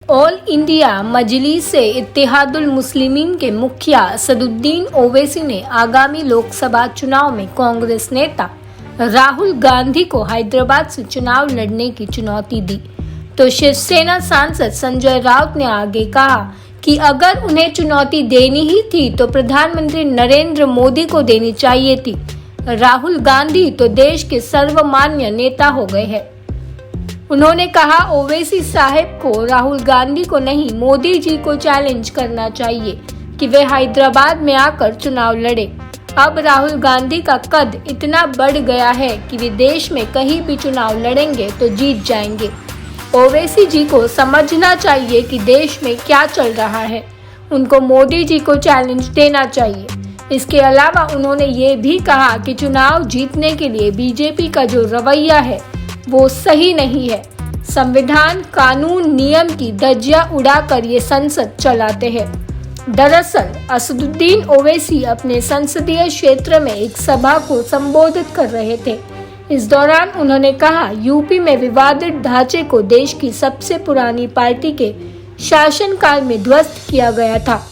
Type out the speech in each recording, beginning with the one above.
All India मजलिस-ए Ittehadul Muslimeen के मुखिया असदुद्दीन ओवैसी ने आगामी लोकसभा चुनाव में कांग्रेस नेता राहुल गांधी को हैदराबाद से चुनाव लड़ने की चुनौती दी, तो शिवसेना सांसद संजय राउत ने आगे कहा कि अगर उन्हें चुनौती देनी ही थी तो प्रधानमंत्री नरेंद्र मोदी को देनी चाहिए थी। राहुल गांधी तो देश के सर्वमान्य नेता हो गए हैं। उन्होंने कहा, ओवैसी साहब को राहुल गांधी को नहीं, मोदी जी को चैलेंज करना चाहिए कि वे हैदराबाद में आकर चुनाव लड़े। अब राहुल गांधी का कद इतना बढ़ गया है कि वे देश में कहीं भी चुनाव लड़ेंगे तो जीत जाएंगे। ओवैसी जी को समझना चाहिए कि देश में क्या चल रहा है। उनको मोदी जी को चैलेंज देना चाहिए। इसके अलावा उन्होंने ये भी कहा कि चुनाव जीतने के लिए बीजेपी का जो रवैया है वो सही नहीं है। संविधान, कानून, नियम की धज्जियां उड़ाकर ये संसद चलाते हैं। दरअसल असदुद्दीन ओवैसी अपने संसदीय क्षेत्र में एक सभा को संबोधित कर रहे थे। इस दौरान उन्होंने कहा, यूपी में विवादित ढांचे को देश की सबसे पुरानी पार्टी के शासनकाल में ध्वस्त किया गया था।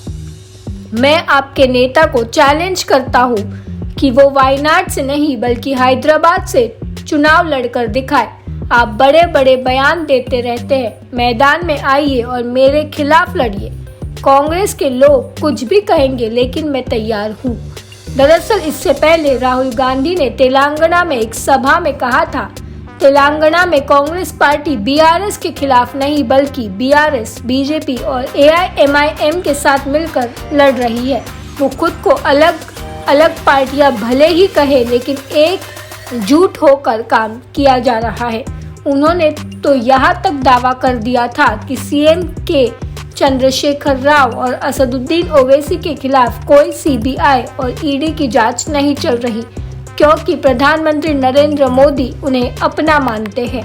मैं आपके नेता को चैलेंज करता हूँ कि वो वायनाड से नहीं बल्कि हैदराबाद से चुनाव लड़कर दिखाए। आप बड़े बड़े बयान देते रहते हैं, मैदान में आइए और मेरे खिलाफ लड़िए। कांग्रेस के लोग कुछ भी कहेंगे लेकिन मैं तैयार हूँ। दरअसल इससे पहले राहुल गांधी ने तेलंगाना में एक सभा में कहा था, तेलंगाना में कांग्रेस पार्टी बीआरएस के खिलाफ नहीं बल्कि बीआरएस, बीजेपी और एआईएमआईएम के साथ मिलकर लड़ रही है। वो खुद को अलग अलग पार्टियां भले ही कहे लेकिन एकजुट होकर काम किया जा रहा है। उन्होंने तो यहाँ तक दावा कर दिया था कि सीएम के चंद्रशेखर राव और असदुद्दीन ओवैसी के खिलाफ कोई सीबीआई और ईडी की जांच नहीं चल रही, क्योंकि प्रधानमंत्री नरेंद्र मोदी उन्हें अपना मानते हैं।